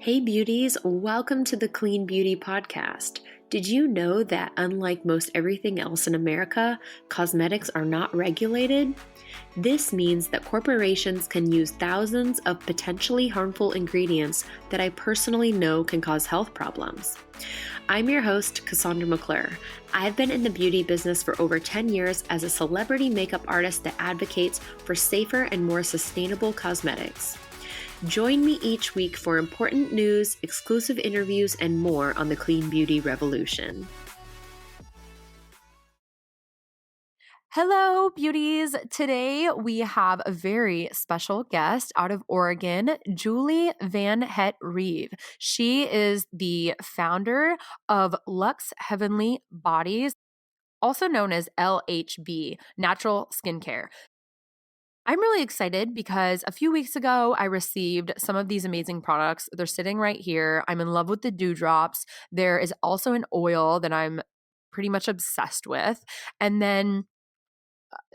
Hey beauties, welcome to the Clean Beauty Podcast. Did you know that unlike most everything else in America, cosmetics are not regulated? This means that corporations can use thousands of potentially harmful ingredients that I personally know can cause health problems. I'm your host, Cassandra McClure. I've been in the beauty business for over 10 years as a celebrity makeup artist that advocates for safer and more sustainable cosmetics. Join me each week for important news, exclusive interviews, and more on the clean beauty revolution. Hello, beauties. Today we have a very special guest out of Oregon, Julie Van Het Reve. She is the founder of Luxe Heavenly Bodies, also known as LHB, Natural Skincare. I'm really excited because a few weeks ago, I received some of these amazing products. They're sitting right here. I'm in love with the dewdrops. There is also an oil that I'm pretty much obsessed with. And then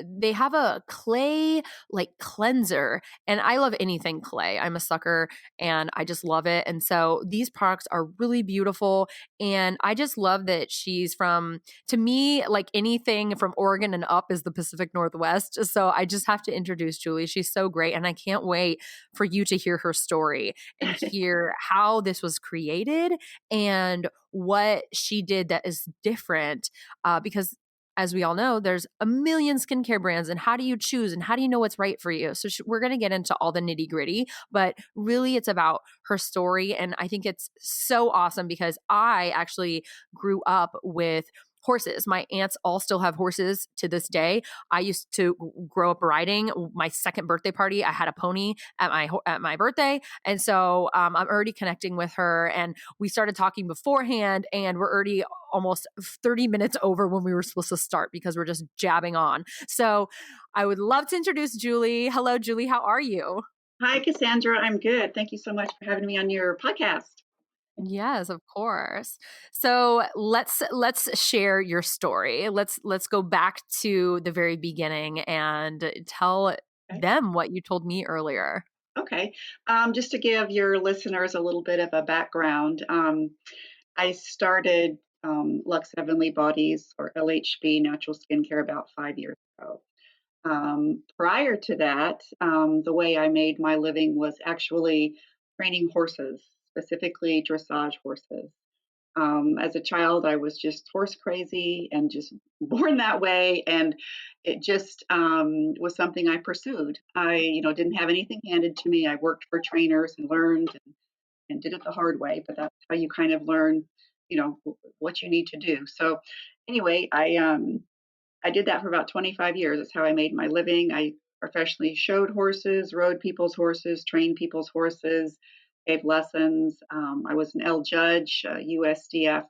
they have a clay like cleanser, and I love anything clay. I'm a sucker and I just love it. And so these products are really beautiful, and I just love that she's from, to me, like anything from Oregon and up is the Pacific Northwest. So I just have to introduce Julie. She's so great, and I can't wait for you to hear her story and hear how this was created and what she did that is different, because as we all know, there's a million skincare brands, and how do you choose and how do you know what's right for you? So we're going to get into all the nitty gritty, but really it's about her story. And I think it's so awesome because I actually grew up with horses. My aunts all still have horses to this day. I used to grow up riding. My second birthday party, I had a pony at my birthday, and so I'm already connecting with her. And we started talking beforehand, and we're already almost 30 minutes over when we were supposed to start because we're just jabbing on. So I would love to introduce Julie. Hello, Julie. How are you? Hi, Cassandra. I'm good. Thank you so much for having me on your podcast. Yes, of course. So let's share your story. Let's go back to the very beginning and tell Okay. them what you told me earlier. Okay. Just to give your listeners a little bit of a background, I started Luxe Heavenly Bodies, or LHB Natural Skincare, about 5 years ago. Prior to that, the way I made my living was actually training horses, specifically dressage horses. As a child, I was just horse crazy and just born that way, and it just was something I pursued. I, didn't have anything handed to me. I worked for trainers and learned and did it the hard way, but that's how you kind of learn, what you need to do. So, anyway, I did that for about 25 years. That's how I made my living. I professionally showed horses, rode people's horses, trained people's horses, gave lessons. I was an L judge, USDF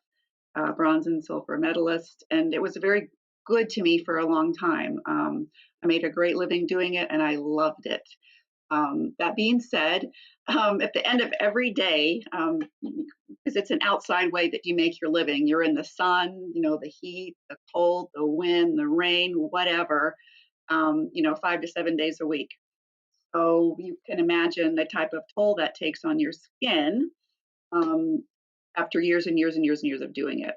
bronze and silver medalist, and it was very good to me for a long time. I made a great living doing it, and I loved it. That being said, at the end of every day, because it's an outside way that you make your living, you're in the sun, the heat, the cold, the wind, the rain, whatever, 5 to 7 days a week. So you can imagine the type of toll that takes on your skin after years and years and years and years of doing it.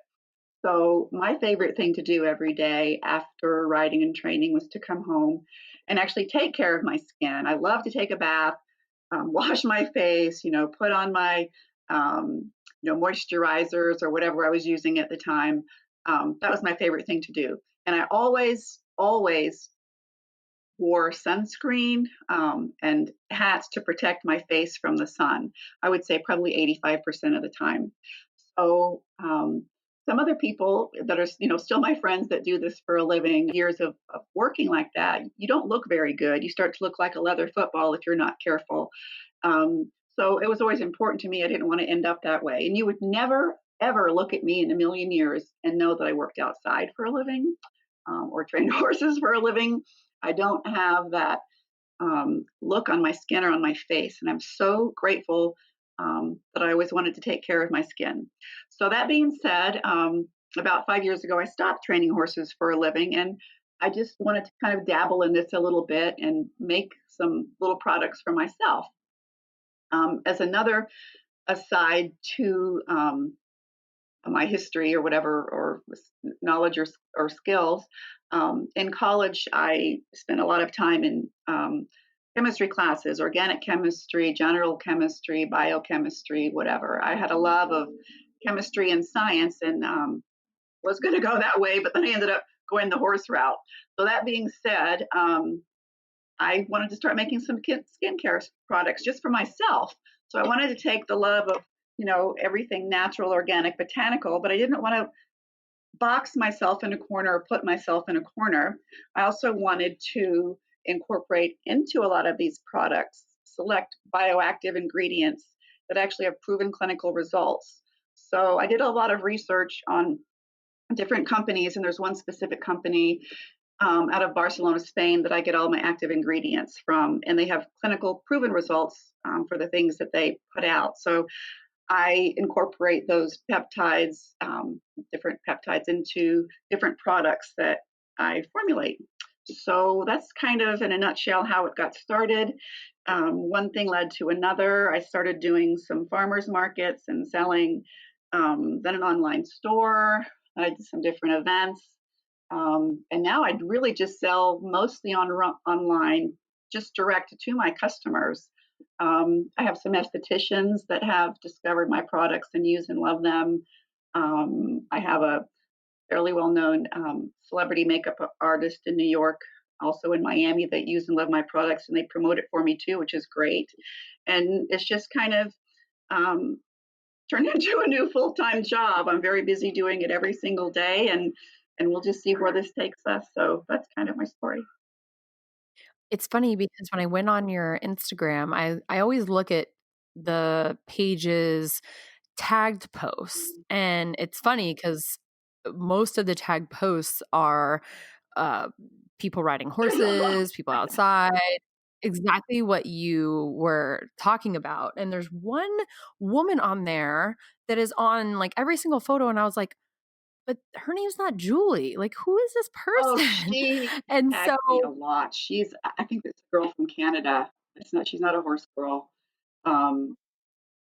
So my favorite thing to do every day after riding and training was to come home and actually take care of my skin. I love to take a bath, wash my face, put on my moisturizers or whatever I was using at the time. That was my favorite thing to do. And I always wore sunscreen and hats to protect my face from the sun. I would say probably 85% of the time. So some other people that are, still my friends that do this for a living, years of working like that, you don't look very good. You start to look like a leather football if you're not careful. So it was always important to me. I didn't want to end up that way. And you would never, ever look at me in a million years and know that I worked outside for a living or trained horses for a living. I don't have that look on my skin or on my face. And I'm so grateful that I always wanted to take care of my skin. So that being said, about 5 years ago, I stopped training horses for a living, and I just wanted to kind of dabble in this a little bit and make some little products for myself. As another aside to my history or whatever, or knowledge or skills. In college, I spent a lot of time in chemistry classes, organic chemistry, general chemistry, biochemistry, whatever. I had a love of chemistry and science, and was going to go that way, but then I ended up going the horse route. So that being said, I wanted to start making some skincare products just for myself. So I wanted to take the love of, everything natural, organic, botanical, but I didn't want to box myself in a corner or put myself in a corner. I also wanted to incorporate into a lot of these products select bioactive ingredients that actually have proven clinical results. So I did a lot of research on different companies, and there's one specific company out of Barcelona, Spain, that I get all my active ingredients from, and they have clinical proven results for the things that they put out. So I incorporate those peptides, different peptides, into different products that I formulate. So that's kind of in a nutshell how it got started. One thing led to another. I started doing some farmers markets and selling, then an online store. I did some different events. And now I really just sell mostly online, just direct to my customers. I have some estheticians that have discovered my products and use and love them. I have a fairly well-known celebrity makeup artist in New York, also in Miami, that use and love my products, and they promote it for me too, which is great. And it's just kind of turned into a new full-time job. I'm very busy doing it every single day, and we'll just see where this takes us. So that's kind of my story. It's funny because when I went on your Instagram, I always look at the page's tagged posts, and it's funny because most of the tagged posts are uh, people riding horses, people outside, exactly what you were talking about. And there's one woman on there that is on like every single photo, and I was like, but her name's not Julie. Like, who is this Oh, person? she And so tags me a lot. I think it's a girl from Canada. She's not a horse girl. Um,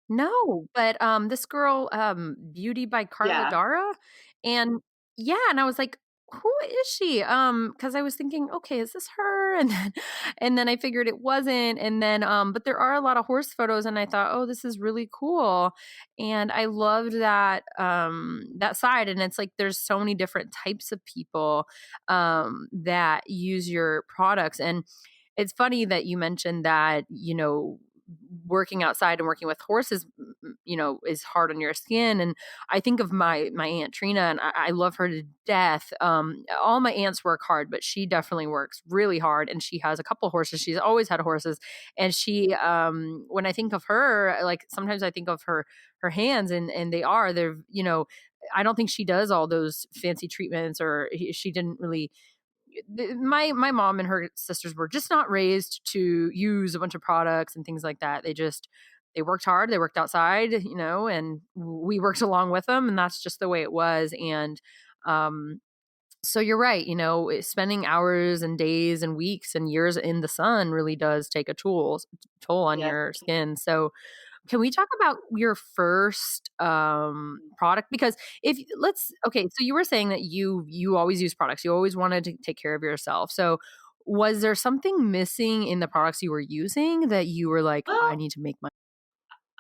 no, but, this girl, Beauty by Carla yeah. Dara, and yeah, and I was like, "Who is she?" Because I was thinking, "Okay, is this her?" And then I figured it wasn't, and then, but there are a lot of horse photos, and I thought, "Oh, this is really cool," and I loved that side, and it's like there's so many different types of people, that use your products, and it's funny that you mentioned that, working outside and working with horses, is hard on your skin. And I think of my aunt Trina, and I love her to death. All my aunts work hard, but she definitely works really hard, and she has a couple horses. She's always had horses, and when I think of her, like sometimes I think of her hands, and they're. I don't think she does all those fancy treatments, or she didn't really my mom and her sisters were just not raised to use a bunch of products and things like that. They worked hard, they worked outside, and we worked along with them, and that's just the way it was. And um so you're right, spending hours and days and weeks and years in the sun really does take a toll on Yes. your skin. So can we talk about your first, product? Because if let's okay, so you were saying that you always use products. You always wanted to take care of yourself. So was there something missing in the products you were using that you were like, "I Well, need to make my."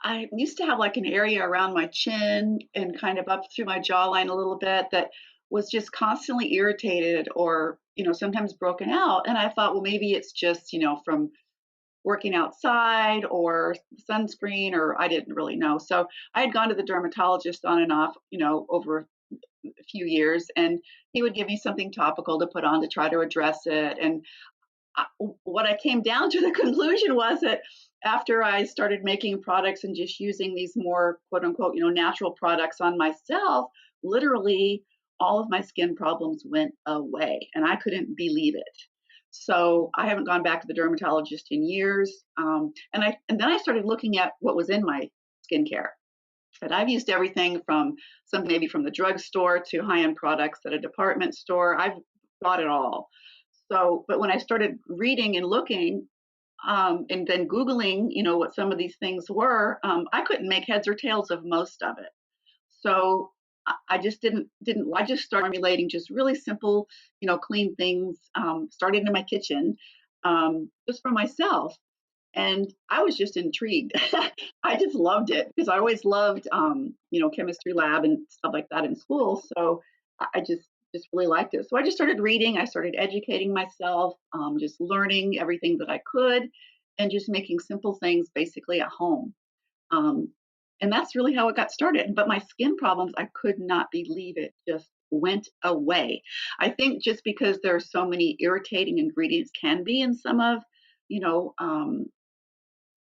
I used to have like an area around my chin and kind of up through my jawline a little bit that was just constantly irritated, or, sometimes broken out. And I thought, well, maybe it's just, from working outside or sunscreen, or I didn't really know. So I had gone to the dermatologist on and off, over a few years, and he would give me something topical to put on to try to address it. And what I came down to the conclusion was that after I started making products and just using these more quote unquote, natural products on myself, literally all of my skin problems went away, and I couldn't believe it. So I haven't gone back to the dermatologist in years. And then I started looking at what was in my skincare. And I've used everything from some maybe from the drugstore to high-end products at a department store. I've bought it all. So, but when I started reading and looking, And then Googling, what some of these things were, I couldn't make heads or tails of most of it. So I just didn't. I just started formulating just really simple, clean things. Started in my kitchen, just for myself, and I was just intrigued. I just loved it because I always loved, chemistry lab and stuff like that in school. So I just really liked it. So I just started reading. I started educating myself, just learning everything that I could, and just making simple things basically at home. Um, and that's really how it got started. But my skin problems, I could not believe it just went away. I think just because there are so many irritating ingredients can be in some of, you know,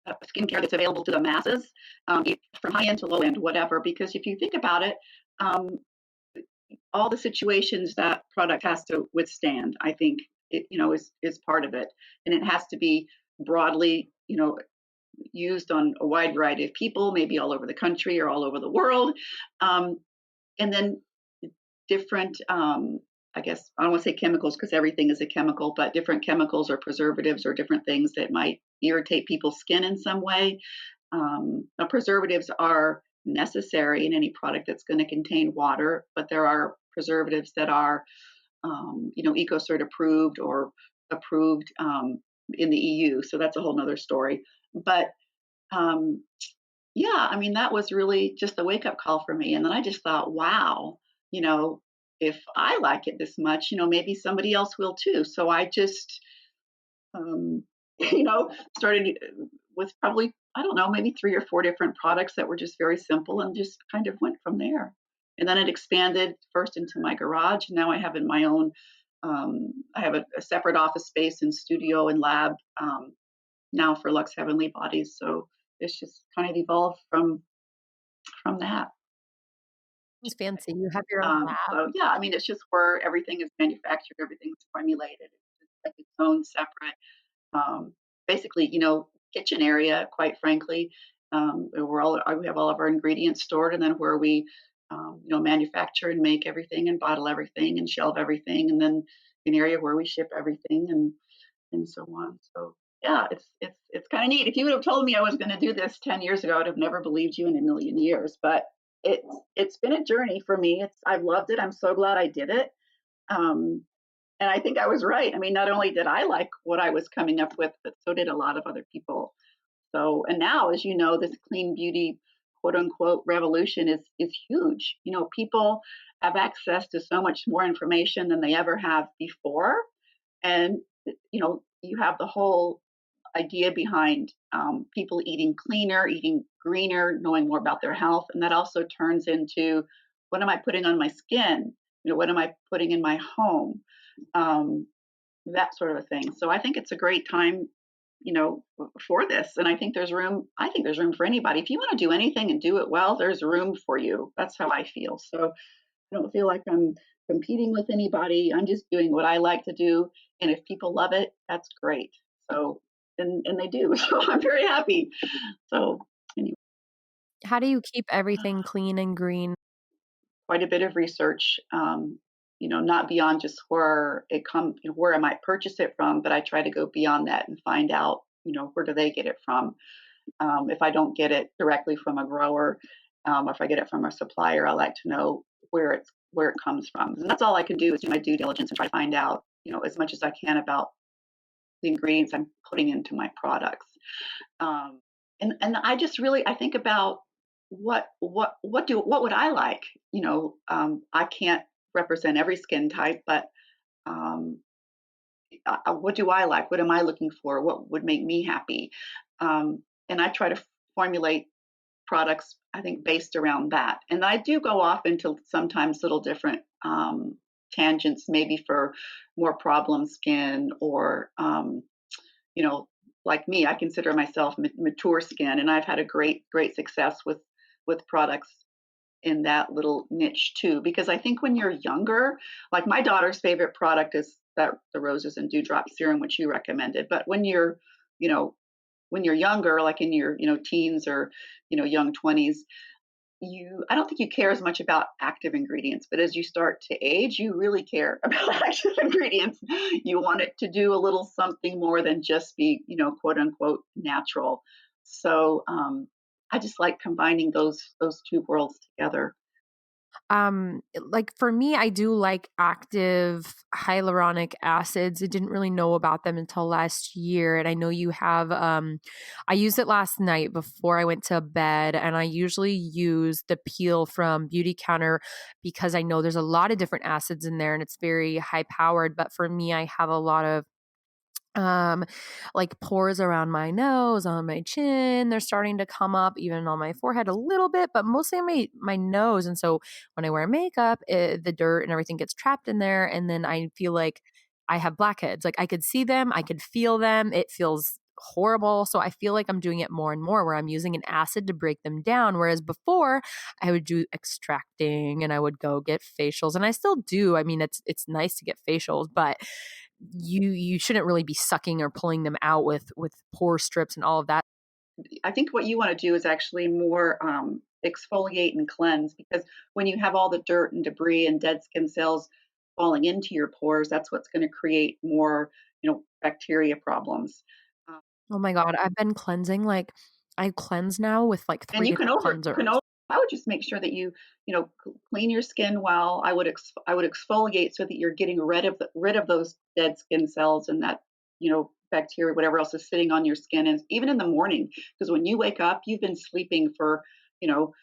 skincare that's available to the masses, from high end to low end, whatever. Because if you think about it, um, all the situations that product has to withstand, I think it, is part of it, and it has to be broadly, used on a wide variety of people, maybe all over the country or all over the world. Um, and then different, I guess, I don't want to say chemicals because everything is a chemical, but different chemicals or preservatives or different things that might irritate people's skin in some way. Now preservatives are necessary in any product that's going to contain water, but there are preservatives that are, EcoCert approved or approved, in the EU. So that's a whole nother story. But um, yeah, I mean, that was really just a wake up call for me. And then I just thought, wow, you know, if I like it this much, maybe somebody else will too. So I just, um, started with probably, I don't know, maybe 3 or 4 different products that were just very simple and just kind of went from there. And then it expanded first into my garage. Now I have in my own, I have a separate office space and studio and lab, now for Lux Heavenly Bodies. So it's just kind of evolved from that. It's fancy. You have your own lab. So yeah, I mean, it's just where everything is manufactured, everything's formulated. It's like its own separate, um, basically, kitchen area. Quite frankly, we have all of our ingredients stored, and then where we, manufacture and make everything, and bottle everything, and shelve everything, and then an area where we ship everything, and so on. So yeah, it's kind of neat. If you would have told me I was going to do this 10 years ago, I'd have never believed you in a million years. But it's been a journey for me. I've loved it. I'm so glad I did it. Um, and I think I was right. I mean, not only did I like what I was coming up with, but so did a lot of other people. So, and now, as you know, this clean beauty quote unquote revolution is huge. People have access to so much more information than they ever have before, and you have the whole idea behind, people eating cleaner, eating greener, knowing more about their health, and that also turns into what am I putting on my skin? What am I putting in my home? Um, that sort of a thing. So I think it's a great time, for this, and I think there's room. I think there's room for anybody. If you want to do anything and do it well, there's room for you. That's how I feel. So I don't feel like I'm competing with anybody. I'm just doing what I like to do. And if people love it, that's great. So, and they do. So I'm very happy. So anyway, How do you keep everything clean and green? quite a bit of research, not beyond just where it comes, where I might purchase it from, but I try to go beyond that and find out, where do they get it from? If I don't get it directly from a grower, if I get it from a supplier, I like to know where it comes from. And that's all I can do is do my due diligence and try to find out, as much as I can about the ingredients I'm putting into my products. Um, and I just really I think about what would I like? I can't represent every skin type, but um, what do I like? What am I looking for? What would make me happy? And I try to formulate products, I think, based around that. And I do go off into sometimes little different, tangents, maybe for more problem skin or, you know, like me, I consider myself mature skin, and I've had a great success with products in that little niche too. Because I think when you're younger, like my daughter's favorite product is that the roses and dewdrop serum, which you recommended. But you know, when you're younger, like in your teens or young 20s, I don't think you care as much about active ingredients, but as you start to age, you really care about active ingredients. You want it to do a little something more than just be, quote unquote, natural. So I just like combining those two worlds together. Like for me, I do like active hyaluronic acids. I didn't really know about them until last year. And I know you have, I used it last night before I went to bed. And I usually use the peel from Beauty Counter because I know there's a lot of different acids in there and it's very high powered. But for me, I have a lot of um like pores around my nose, on my chin, they're starting to come up, even on my forehead a little bit, but mostly on my nose. And so when I wear makeup, the dirt and everything gets trapped in there, and then I feel like I have blackheads. Like I could see them, I could feel them, it feels horrible. So I feel like I'm doing it more and more where I'm using an acid to break them down, whereas before I would do extracting and I would go get facials, and I still do. I mean, it's nice to get facials, but you shouldn't really be sucking or pulling them out with pore strips and all of that. I think what you want to do is actually more exfoliate and cleanse, because when you have all the dirt and debris and dead skin cells falling into your pores, that's what's going to create more, bacteria problems. Uh, Oh my god, I've been cleansing, like I cleanse now with like and 3 different cleansers. I would just make sure that clean your skin well. I would exfoliate so that you're getting rid of those dead skin cells and that, bacteria, whatever else is sitting on your skin, and even in the morning, because when you wake up, you've been sleeping for, you know,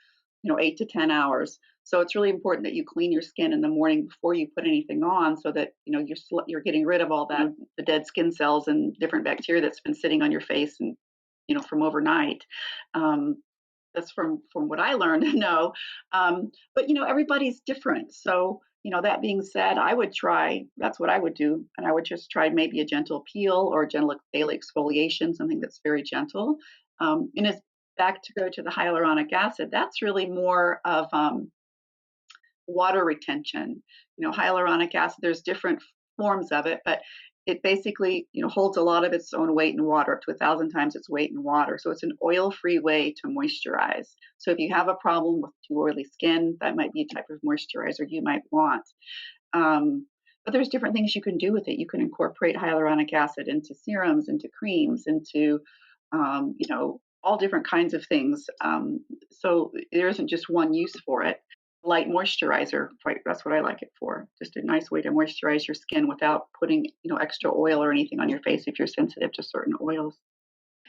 8 to 10 hours. So it's really important that you clean your skin in the morning before you put anything on, so that you're getting rid of all that, the dead skin cells and different bacteria that's been sitting on your face and from overnight. Um, that's from what I learned to know. But everybody's different. So that being said, I would try. That's what I would do, and I would just try maybe a gentle peel or a gentle daily exfoliation, something that's very gentle. And it's back to go to the hyaluronic acid. That's really more of water retention. Hyaluronic acid. There's different forms of it, but it basically holds a lot of its own weight in water, up to 1,000 times its weight in water. So it's an oil-free way to moisturize. So if you have a problem with too oily skin, that might be a type of moisturizer you might want. But there's different things you can do with it. You can incorporate hyaluronic acid into serums, into creams, into all different kinds of things. So there isn't just one use for it. Light moisturizer, right? That's what I like it for. Just a nice way to moisturize your skin without putting extra oil or anything on your face if you're sensitive to certain oils.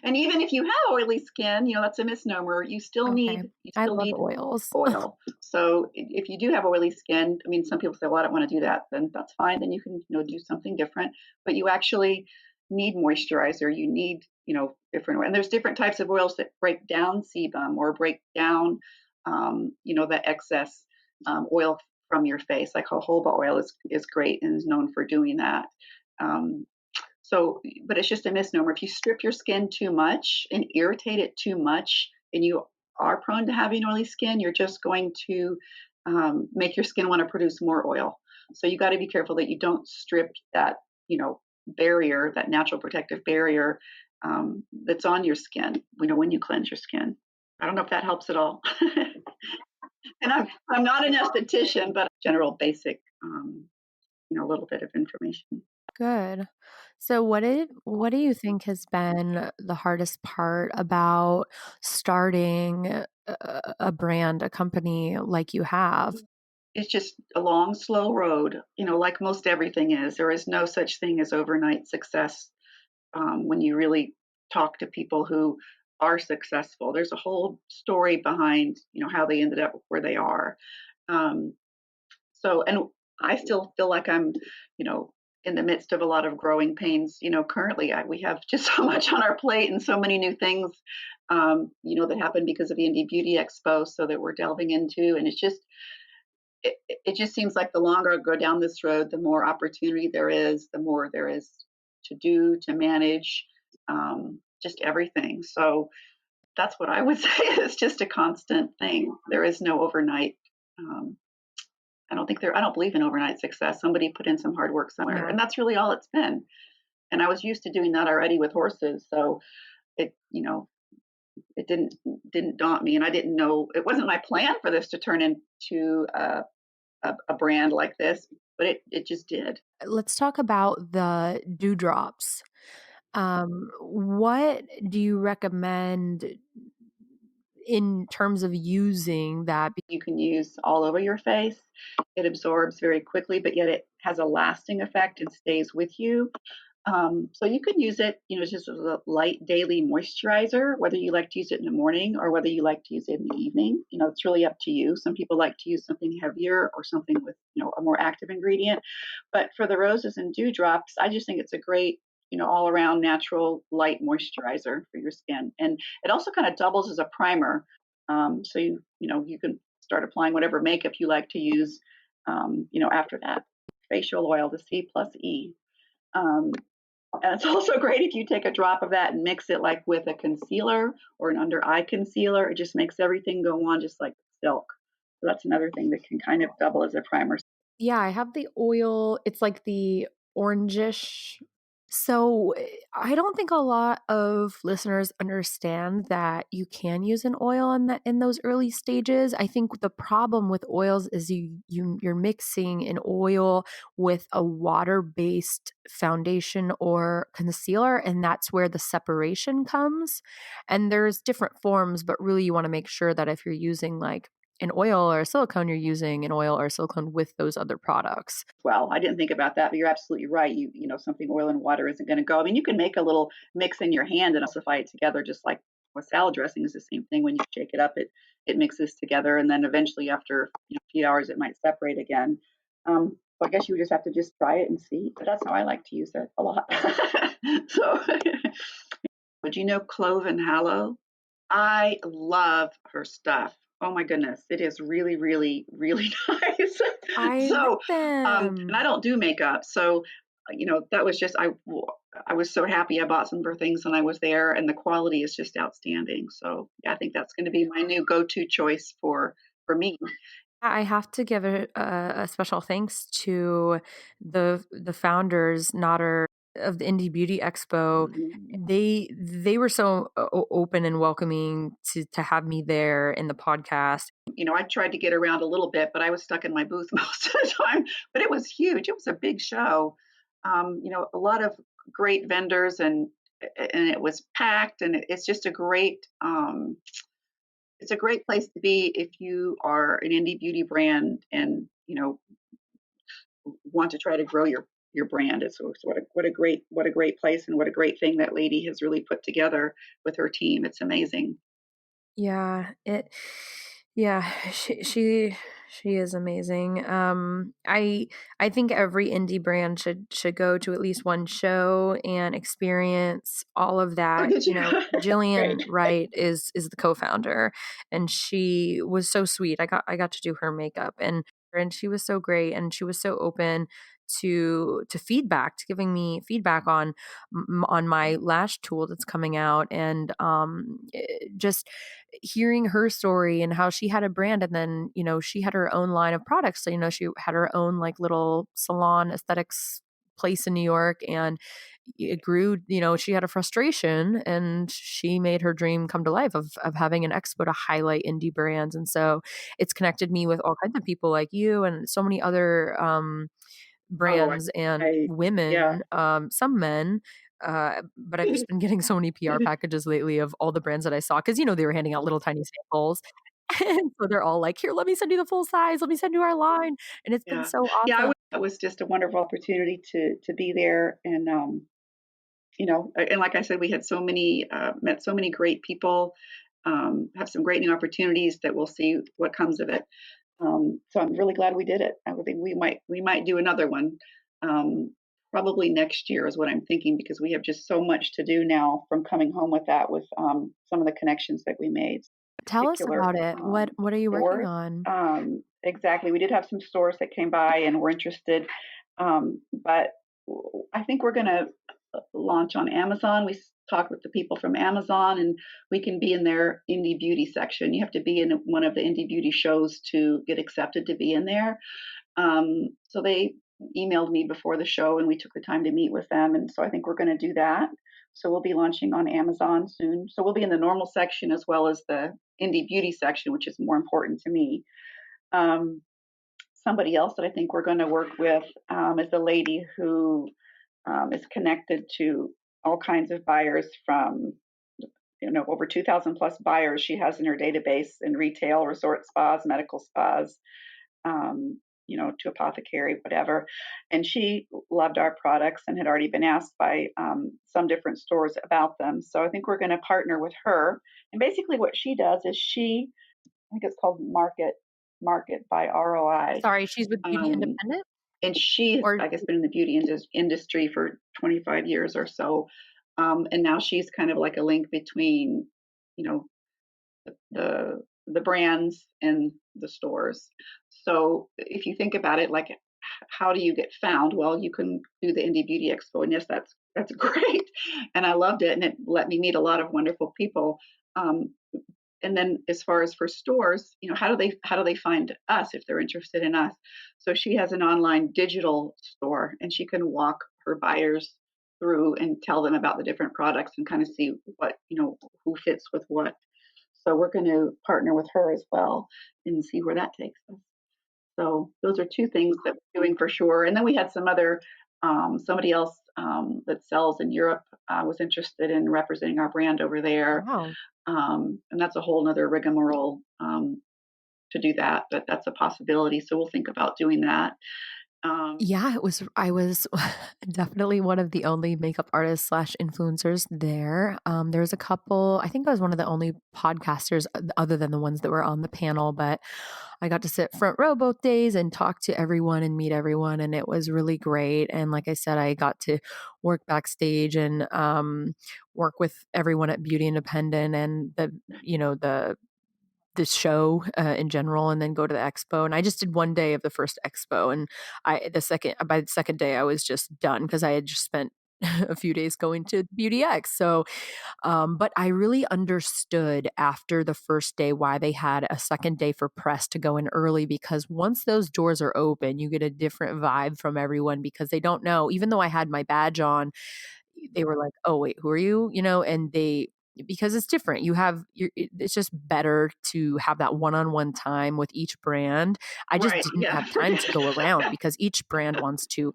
And even if you have oily skin, that's a misnomer. Okay. You I still love need oils. oil. So if you do have oily skin, I mean, some people say, "Well, I don't want to do that." Then that's fine. Then you can do something different. But you actually need moisturizer. You need different, and there's different types of oils that break down sebum or break down the excess oil from your face. Like jojoba oil is great and is known for doing that. Um, but it's just a misnomer. If you strip your skin too much and irritate it too much, and you are prone to having oily skin, you're just going to make your skin want to produce more oil. So you got to be careful that you don't strip that, barrier, that natural protective barrier that's on your skin, when you cleanse your skin. I don't know if that helps at all. And I'm not an esthetician, but general basic, a little bit of information. Good. So what do you think has been the hardest part about starting a brand, a company like you have? It's just a long, slow road, like most everything is. There is no such thing as overnight success. When you really talk to people who are successful, there's a whole story behind, how they ended up where they are. Um, and I still feel like I'm, you know, in the midst of a lot of growing pains. Currently we have just so much on our plate and so many new things, that happened because of the Indy Beauty Expo, so that we're delving into, and it just seems like the longer I go down this road, the more opportunity there is, the more there is to do, to manage, just everything. So that's what I would say. It's just a constant thing. There is no overnight. Um, I don't believe in overnight success. Somebody put in some hard work somewhere, Yeah. and that's really all it's been. And I was used to doing that already with horses. So it, it didn't daunt me, and I didn't know it wasn't my plan for this to turn into a brand like this, but it just did. Let's talk about the dewdrops. What do you recommend in terms of using that? You can use all over your face. It absorbs very quickly, but yet it has a lasting effect and stays with you. So you can use it, just as a light daily moisturizer, whether you like to use it in the morning or whether you like to use it in the evening. It's really up to you. Some people like to use something heavier or something with, a more active ingredient. But for the roses and dewdrops, I just think it's a great, all around natural light moisturizer for your skin. And it also kind of doubles as a primer. So you can start applying whatever makeup you like to use, after that. Facial oil, the C plus E. Um, and it's also great if you take a drop of that and mix it like with a concealer or an under eye concealer. It just makes everything go on just like silk. So that's another thing that can kind of double as a primer. Yeah, I have the oil. It's like the orangish. So I don't think a lot of listeners understand that you can use an oil in those early stages. I think the problem with oils is you're mixing an oil with a water-based foundation or concealer, and that's where the separation comes. And there's different forms, but really you want to make sure that if you're using like an oil or a silicone, you're using an oil or a silicone with those other products. Well, I didn't think about that, but you're absolutely right. Something oil and water isn't going to go. I mean, you can make a little mix in your hand and emulsify it together, just like with salad dressing is the same thing. When you shake it up, it mixes together, and then eventually, after a few hours, it might separate again. So I guess you just have to just try it and see. But that's how I like to use it a lot. So, would you know Clove and Hallow? I love her stuff. Oh my goodness, it is really, really, really nice. I met So, and I them. don't do makeup, so that was just I was so happy I bought some of her things when I was there, and the quality is just outstanding. So, yeah, I think that's going to be my new go-to choice for me. I have to give a special thanks to the founders, Nader of the Indie Beauty Expo. Mhm. They were so open and welcoming to have me there in the podcast. I tried to get around a little bit, but I was stuck in my booth most of the time. But it was huge. It was a big show. A lot of great vendors, and it was packed, and it's just a great. It's a great place to be if you are an indie beauty brand and want to try to grow your brand. It's what a great place, and what a great thing that lady has really put together with her team. It's amazing. Yeah, yeah, she is amazing. I think every indie brand should go to at least one show and experience all of Oh, that. did you? Jillian Great. Wright is the co-founder, and she was so sweet. I got to do her makeup, and she was so great, and she was so open to feedback, to giving me feedback on my lash tool that's coming out, and just hearing her story and how she had a brand, and then she had her own line of products. So she had her own like little salon aesthetics place in New York, and it grew. She had a frustration, and she made her dream come to life of having an expo to highlight indie brands. And so it's connected me with all kinds of people like you and so many other Oh, brands and I yeah. women, some men. But I've just been getting so many PR packages lately of all the brands that I saw, because they were handing out little tiny samples. And so they're all like, "Here, let me send you the full size. Let me send you our line." And it's been Yeah. so Yeah, awesome. it was just a wonderful opportunity to be there, and, and like I said, we had met so many great people, have some great new opportunities that we'll see what comes of it. So I'm really glad we did it. I would think we might do another one, probably next year is what I'm thinking, because we have just so much to do now from coming home with that, with, some of the connections that we made. Tell us Particular about it. What are you working stores. on? Exactly. We did have some stores that came by and were interested, but I think we're going to launch on Amazon. We talked with the people from Amazon, and we can be in their indie beauty section. You have to be in one of the indie beauty shows to get accepted to be in there. So they emailed me before the show, and we took the time to meet with them. And so I think we're going to do that. So we'll be launching on Amazon soon. So we'll be in the normal section as well as the Indy beauty section, which is more important to me. Um, Somebody else that I think we're going to work with is a lady who is connected to all kinds of buyers from over 2,000 plus buyers she has in her database in retail, resort spas, medical spas, to apothecary, whatever. And she loved our products and had already been asked by some different stores about them. So I think we're going to partner with her. And basically, what she does is I think it's called Market by ROI. Sorry, she's with Beauty Um, Independent? and she's, Or I guess, been in the beauty industry for 25 years or so. And now she's kind of like a link between, you know, the brands and the stores. So if you think about it, like how do you get found? Well, you can do the Indie Beauty Expo, and yes, that's great, and I loved it, and it let me meet a lot of wonderful people. Um, and then as far as for stores, how do they find us if they're interested in us? So she has an online digital store, and she can walk her buyers through and tell them about the different products and kind of see what who fits with what. So we're going to partner with her as well and see where that takes us. So those are two things that we're doing for sure. And then we had somebody else that sells in Europe was interested in representing our brand over there. wow. And that's a whole nother rigmarole to do that, but that's a possibility. So we'll think about doing that. Yeah, I was definitely one of the only makeup artists slash influencers there. There's a couple, I think I was one of the only podcasters other than the ones that were on the panel, but I got to sit front row both days and talk to everyone and meet everyone. And it was really great. And like I said, I got to work backstage and work with everyone at Beauty Independent and the show in general, and then go to the expo. And I just did one day of the first expo, and by the second day I was just done because I had just spent a few days going to Beauty X. So, but I really understood after the first day why they had a second day for press to go in early, because once those doors are open, you get a different vibe from everyone because they don't know. Even though I had my badge on, they were like, "Oh wait, who are you?" And because it's different. It's just better to have that one-on-one time with each brand. I just Right. didn't Yeah. have time to go around because each brand wants to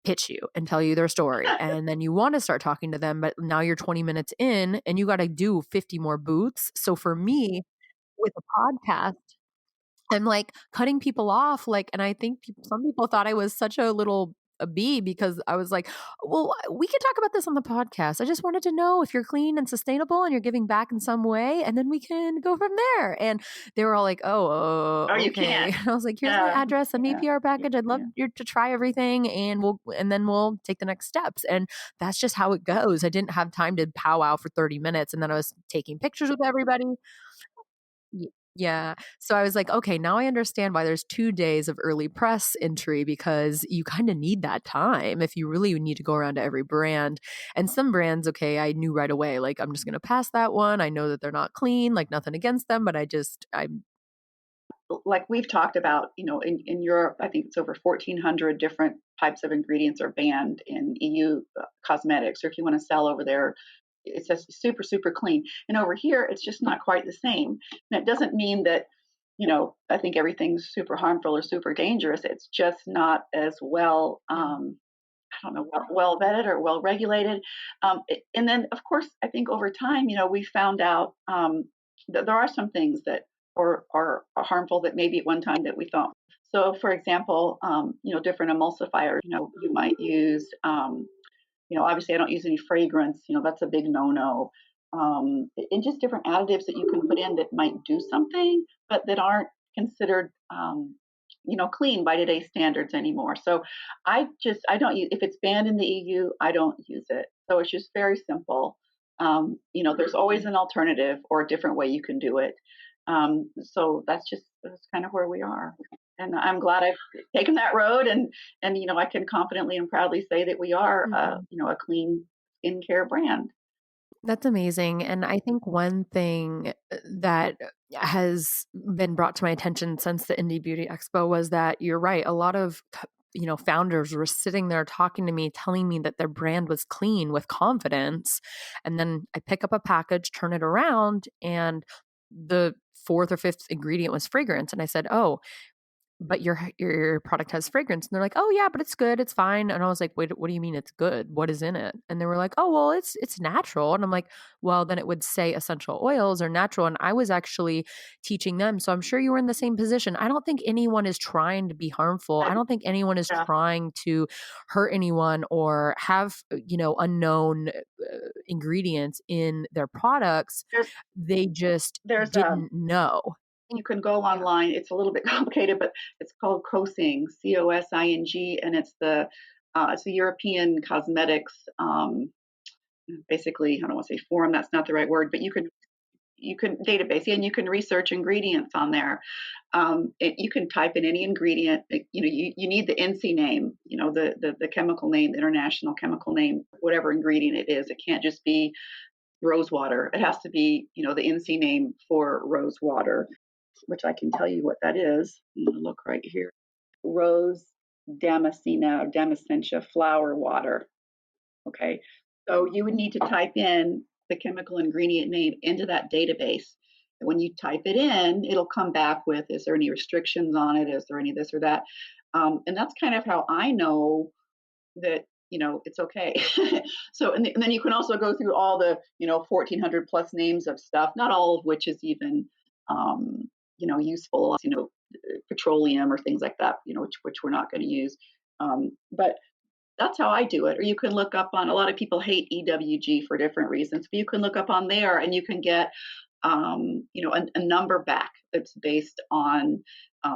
pitch you and tell you their story. And then you want to start talking to them, but now you're 20 minutes in and you got to do 50 more booths. So for me, with a podcast, I'm like cutting people off, and I think some people thought I was such a little a bee because I was like, "Well, we can talk about this on the podcast. I just wanted to know if you're clean and sustainable and you're giving back in some way, and then we can go from there." And they were all like, "Oh, Oh, you okay." can't. And I was like, "Here's my Yeah. address. Send me a Yeah. PR Yeah. package. I'd love Yeah. you to try everything, and then we'll take the next steps." And that's just how it goes. I didn't have time to powwow for 30 minutes, and then I was taking pictures with everybody. Yeah. So I was like, okay, now I understand why there's 2 days of early press entry, because you kind of need that time if you really need to go around to every brand. And some brands, okay, I knew right away, like, I'm just going to pass that one. I know that they're not clean, like nothing against them, but I'm Like we've talked about, in Europe, I think it's over 1,400 different types of ingredients are banned in EU cosmetics. Or if you want to sell over there, it's just super, super clean. And over here, it's just not quite the same. And it doesn't mean that, I think everything's super harmful or super dangerous. It's just not as well, yeah. I don't know, well vetted or well regulated. And then, of course, I think over time, we found out that there are some things that are harmful that maybe at one time that we thought. So, for example, different emulsifiers, you might use, obviously I don't use any fragrance, that's a big no-no. And just different additives that you can put in that might do something, but that aren't considered, clean by today's standards anymore. So I don't use, if it's banned in the EU, I don't use it. So it's just very simple. There's always an alternative or a different way you can do it. So that's kind of where we are. And I'm glad I've taken that road, and I can confidently and proudly say that we are Mhm. a clean skincare brand. That's amazing. And I think one thing that has been brought to my attention since the Indie Beauty Expo was that you're right. A lot of founders were sitting there talking to me, telling me that their brand was clean with confidence. And then I pick up a package, turn it around, and the fourth or fifth ingredient was fragrance. And I said, "Oh, but your product has fragrance." And they're like, "Oh yeah, but it's good, it's fine." And I was like, "Wait, what do you mean it's good? What is in it?" And they were like, "Oh, well, it's natural." And I'm like, "Well, then it would say essential oils are natural." And I was actually teaching them. So I'm sure you were in the same position. I don't think anyone is trying to be harmful. I I, don't think anyone is yeah, trying to hurt anyone or have, unknown ingredients in their products. there's They just there's didn't know. you can go online. It's a little bit complicated, but it's called Cosing, Cosing, and it's a European cosmetics. Basically, I don't want to say forum. That's not the right word, but you can database, and you can research ingredients on there. You can type in any ingredient. You need the NC name, the chemical name, the international chemical name, whatever ingredient it is. It can't just be rose water. It has to be, the NC name for rose water, which I can tell you what that is. I'm going to look right here. Rose Damascena flower water. Okay. So you would need to type in the chemical ingredient name into that database. And when you type it in, it'll come back with, is there any restrictions on it? Is there any this or that? And that's kind of how I know that, it's okay. So, and then you can also go through all the, 1,400 plus names of stuff, not all of which is even, useful, petroleum or things like that, which we're not going to use. But that's how I do it. Or you can look up on, a lot of people hate EWG for different reasons, but you can look up on there and you can get, a number back that's based on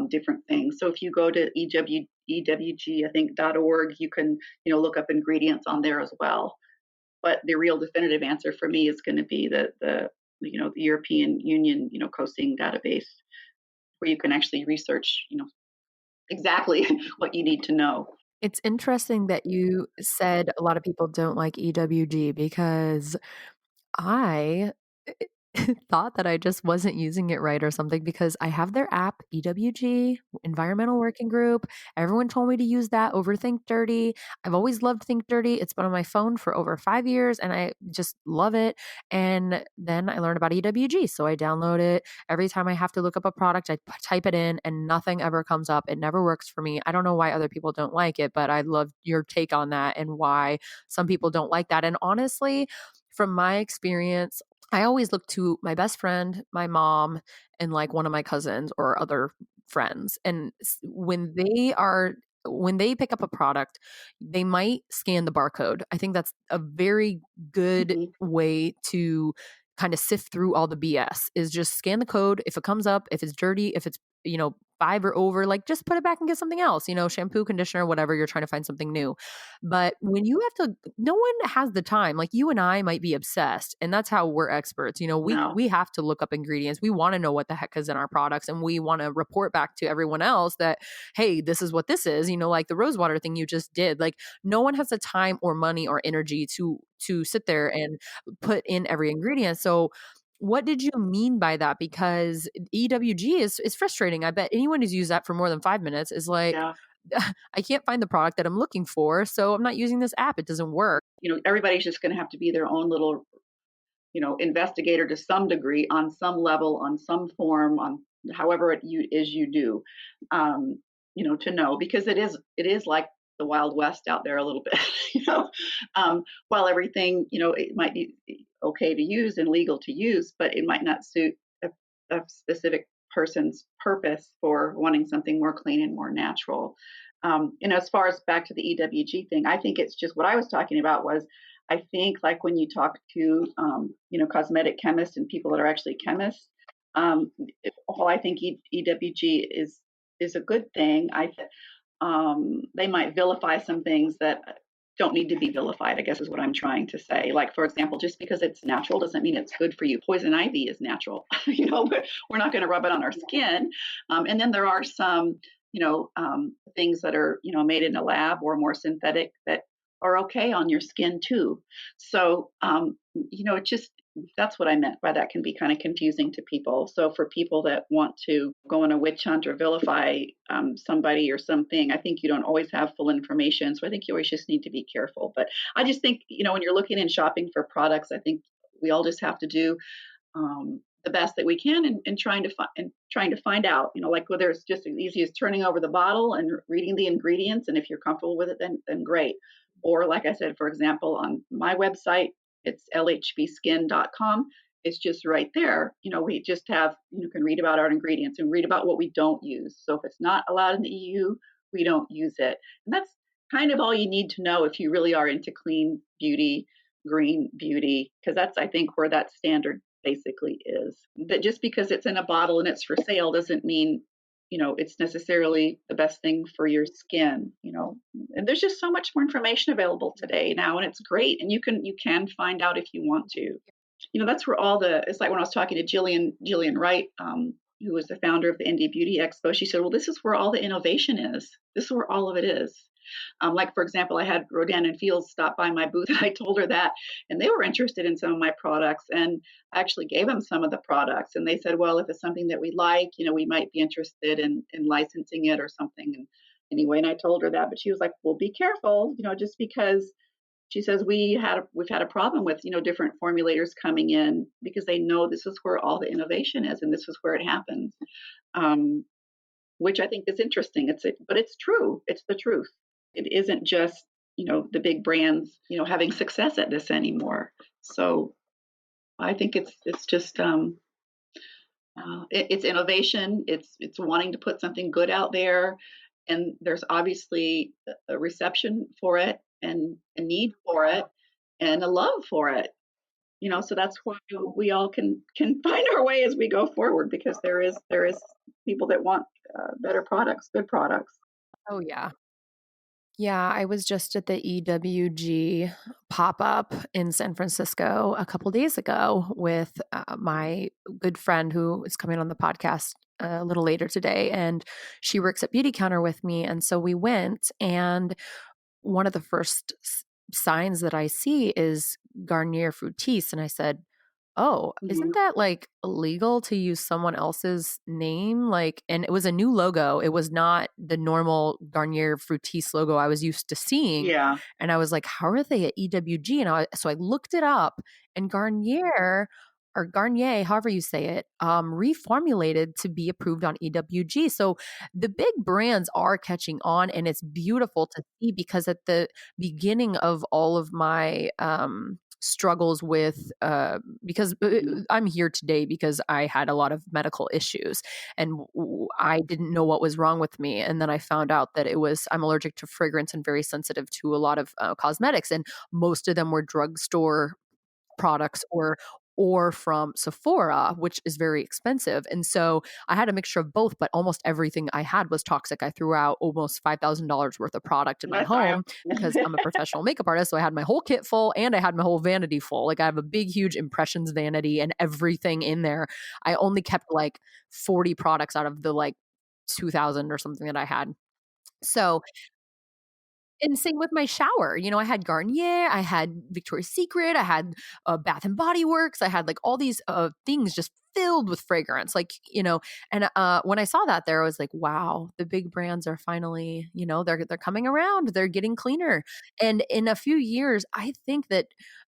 different things. So if you go to EWG, I think .org, you can, look up ingredients on there as well. But the real definitive answer for me is going to be the European Union, COSING database, where you can actually research, exactly what you need to know. It's interesting that you said a lot of people don't like EWG because I thought that I just wasn't using it right or something because I have their app, EWG, Environmental Working Group. Everyone told me to use that over Think Dirty. I've always loved Think Dirty. It's been on my phone for over 5 years and I just love it. And then I learned about EWG. So I download it. Every time I have to look up a product, I type it in and nothing ever comes up. It never works for me. I don't know why other people don't like it, but I love your take on that and why some people don't like that. And honestly, from my experience, I always look to my best friend, my mom, and like one of my cousins or other friends. And when they pick up a product, they might scan the barcode. I think that's a very good Mhm. way to kind of sift through all the BS is just scan the code. If it comes up, if it's dirty, if it's, 5 or over, like just put it back and get something else, shampoo, conditioner, whatever, you're trying to find something new. But when you have to, no one has the time. Like you and I might be obsessed, and that's how we're experts. We No. we have to look up ingredients. We want to know what the heck is in our products, and we want to report back to everyone else that, hey, this is what this is. Like the rose water thing you just did. Like no one has the time or money or energy to sit there and put in every ingredient. So what did you mean by that? Because EWG is frustrating. I bet anyone who's used that for more than 5 minutes is like, Yeah. I can't find the product that I'm looking for, so I'm not using this app. It doesn't work. Everybody's just going to have to be their own little, investigator to some degree, on some level, on some form, on however you do, to know, because it is like the Wild West out there a little bit. you know, while everything, it might be okay to use and legal to use, but it might not suit a specific person's purpose for wanting something more clean and more natural. As far as back to the EWG thing, I think it's just what I was talking about was, I think like when you talk to, cosmetic chemists and people that are actually chemists, while I think EWG is a good thing, they might vilify some things that don't need to be vilified, I guess is what I'm trying to say. Like, for example, just because it's natural doesn't mean it's good for you. Poison ivy is natural. We're not going to rub it on our skin. And then there are some, things that are, made in a lab or more synthetic that are okay on your skin too. So, it just, That's what I meant by that can be kind of confusing to people. So for people that want to go on a witch hunt or vilify somebody or something, I think you don't always have full information. So I think you always just need to be careful. But I just think, when you're looking and shopping for products, I think we all just have to do the best that we can and trying to find out, like whether it's just as easy as turning over the bottle and reading the ingredients, and if you're comfortable with it, then great. Or like I said, for example, on my website, it's lhbskin.com. It's just right there. We just have, you can read about our ingredients and read about what we don't use. So if it's not allowed in the EU, we don't use it. And that's kind of all you need to know if you really are into clean beauty, green beauty, because that's, I think, where that standard basically is. That just because it's in a bottle and it's for sale doesn't mean, it's necessarily the best thing for your skin. And there's just so much more information available today now, and it's great. And you can find out if you want to. That's where it's like when I was talking to Jillian Wright, who was the founder of the Indy Beauty Expo. She said, well, this is where all the innovation is. This is where all of it is. Like, for example, I had Rodan and Fields stop by my booth, and I told her that, and they were interested in some of my products, and I actually gave them some of the products, and they said, well, if it's something that we like, we might be interested in licensing it or something. And anyway, and I told her that, but she was like, well, be careful, just because she says we've had a problem with, different formulators coming in because they know this is where all the innovation is and this is where it happens. Which I think is interesting. But it's true. It's the truth. It isn't just, the big brands, having success at this anymore. So I think it's just it's innovation. It's wanting to put something good out there, and there's obviously a reception for it and a need for it and a love for it. So that's why we all can find our way as we go forward, because there is people that want better products, good products. Oh, yeah. Yeah, I was just at the EWG pop-up in San Francisco a couple days ago with my good friend who is coming on the podcast a little later today, and she works at Beauty Counter with me. And so we went, and one of the first signs that I see is Garnier Fructis. And I said, oh, isn't Mhm. that like illegal to use someone else's name? Like, and it was a new logo. It was not the normal Garnier Fructis logo I was used to seeing. Yeah. And I was like, how are they at EWG? So I looked it up, and Garnier or Garnier, however you say it, reformulated to be approved on EWG. So the big brands are catching on, and it's beautiful to see, because at the beginning of all of my struggles with because I'm here today because I had a lot of medical issues, and I didn't know what was wrong with me, and then I found out that I'm allergic to fragrance and very sensitive to a lot of cosmetics, and most of them were drugstore products or from Sephora, which is very expensive. And so I had a mixture of both, but almost everything I had was toxic. I threw out almost $5,000 worth of product in my I home because I'm a professional makeup artist. So I had my whole kit full, and I had my whole vanity full. Like, I have a big, huge impressions vanity and everything in there. I only kept like 40 products out of the like 2,000 or something that I had. So, and same with my shower. I had Garnier, I had Victoria's Secret, I had Bath and Body Works, I had like all these things just filled with fragrance, and when I saw that there, I was like, wow, the big brands are finally, they're coming around, they're getting cleaner. And in a few years, I think that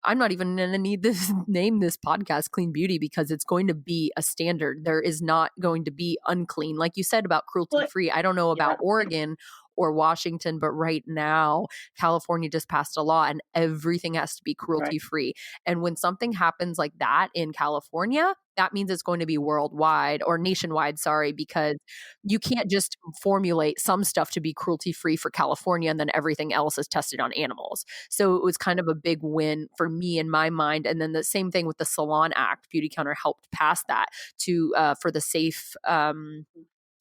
I'm not even going to need this name this podcast Clean Beauty, because it's going to be a standard. There is not going to be unclean. Like you said about cruelty Well, free, I don't know yeah, about Oregon or Washington, but right now California just passed a law and everything has to be right. cruelty free. And when something happens like that in California, that means it's going to be worldwide or nationwide, sorry, because you can't just formulate some stuff to be cruelty free for California and then everything else is tested on animals. So it was kind of a big win for me in my mind. And then the same thing with the Salon Act. Beauty Counter helped pass that to for the safe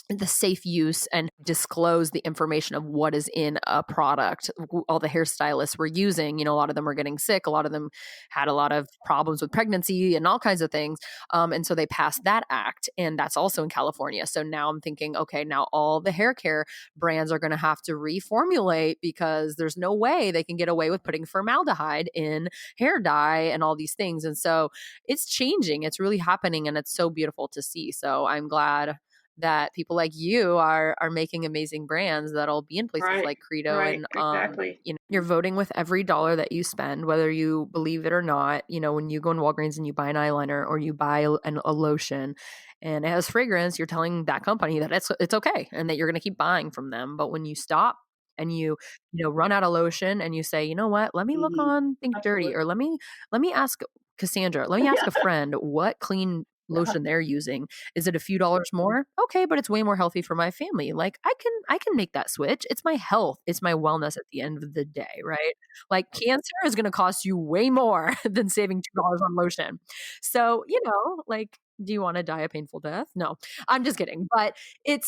the safe use and disclose the information of what is in a product. All the hairstylists were using, a lot of them were getting sick. A lot of them had a lot of problems with pregnancy and all kinds of things. And so they passed that act, and that's also in California. So now I'm thinking, okay, now all the hair care brands are going to have to reformulate because there's no way they can get away with putting formaldehyde in hair dye and all these things. And so it's changing. It's really happening, and it's so beautiful to see. So I'm glad that people like you are making amazing brands that'll be in places Right, like Credo. right, And exactly. you're voting with every dollar that you spend, whether you believe it or not. When you go in Walgreens and you buy an eyeliner or you buy a lotion and it has fragrance, you're telling that company that it's okay and that you're going to keep buying from them. But when you stop and you run out of lotion and you say, you know what, let me look Mhm. on Think Dirty, or Absolutely. let me ask Cassandra, let me ask a friend what clean Yeah. lotion they're using. Is it a few dollars more? Okay, but it's way more healthy for my family. Like I can make that switch. It's my health. It's my wellness at the end of the day, right? Like cancer is going to cost you way more than saving $2 on lotion. So, like, do you want to die a painful death? No. I'm just kidding. But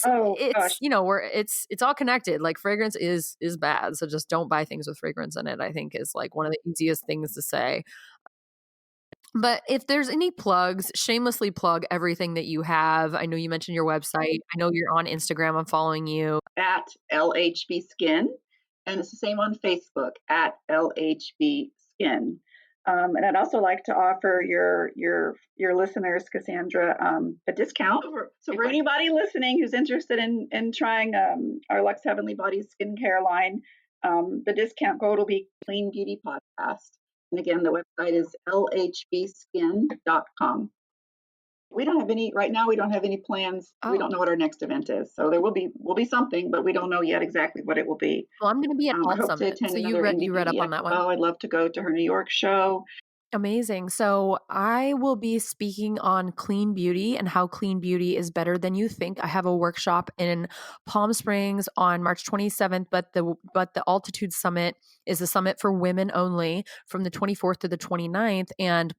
Oh gosh. where it's all connected. Like fragrance is bad. So just don't buy things with fragrance in it, I think is like one of the easiest things to say. But if there's any plugs, shamelessly plug everything that you have. I know you mentioned your website. I know you're on Instagram. I'm following you. At LHB Skin, and it's the same on Facebook at LHB Skin. And I'd also like to offer your listeners, Cassandra, a discount. So for anybody listening who's interested in trying our Lux Heavenly Bodies skincare line, the discount code will be Clean Beauty Podcast. And again, the website is lhbskin.com. We don't have any right now. We don't have any plans. We don't Oh, know what our next event is. So there will be something, but we don't know yet exactly what it will be. well, I'm going to be at I Alt hope to Summit. attend So another Indy you read up Beauty on that one. Expo. I'd love to go to her New York show. Amazing. So I will be speaking on clean beauty and how clean beauty is better than you think. I have a workshop in Palm Springs on March 27th, but the Altitude Summit is a summit for women only from the 24th to the 29th. And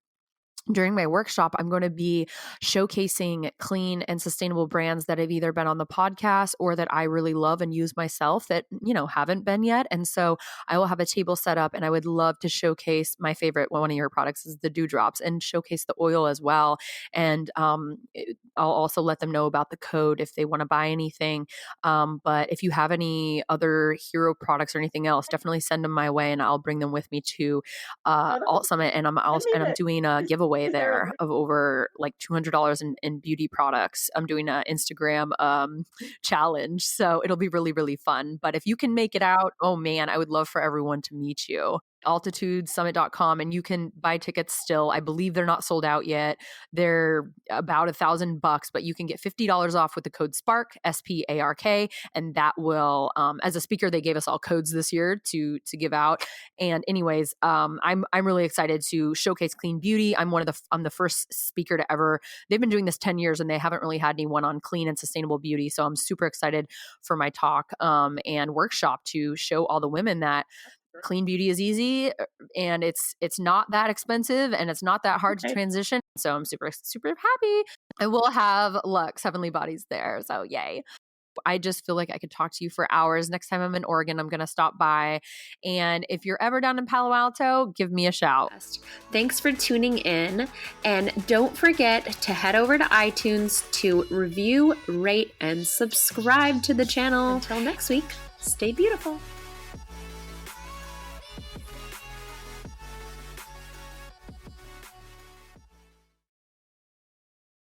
during my workshop, I'm going to be showcasing clean and sustainable brands that have either been on the podcast or that I really love and use myself that, haven't been yet. And so I will have a table set up, and I would love to showcase my favorite, one of your products is the dewdrops, and showcase the oil as well. And I'll also let them know about the code if they want to buy anything. But if you have any other hero products or anything else, definitely send them my way and I'll bring them with me to Alt Summit, and I'm doing a giveaway Is there a there of over like $200 in beauty products. I'm doing an Instagram challenge, so it'll be really really fun. But if you can make it out, oh man, I would love for everyone to meet you. altitudesummit.com, and you can buy tickets still. I believe they're not sold out yet. They're about $1,000, but you can get $50 off with the code SPARK, SPARK, and that will as a speaker they gave us all codes this year to give out. And anyways, I'm really excited to showcase clean beauty. I'm the first speaker to ever. They've been doing this 10 years and they haven't really had anyone on clean and sustainable beauty. So I'm super excited for my talk and workshop to show all the women that clean beauty is easy, and it's not that expensive and it's not that hard to okay? transition. So I'm super super happy. And we'll have Lux Heavenly Bodies there. So yay. I just feel like I could talk to you for hours. Next time I'm in Oregon, I'm going to stop by. And if you're ever down in Palo Alto, give me a shout. Thanks for tuning in. And don't forget to head over to iTunes to review, rate, and subscribe to the channel. Until next week, stay beautiful.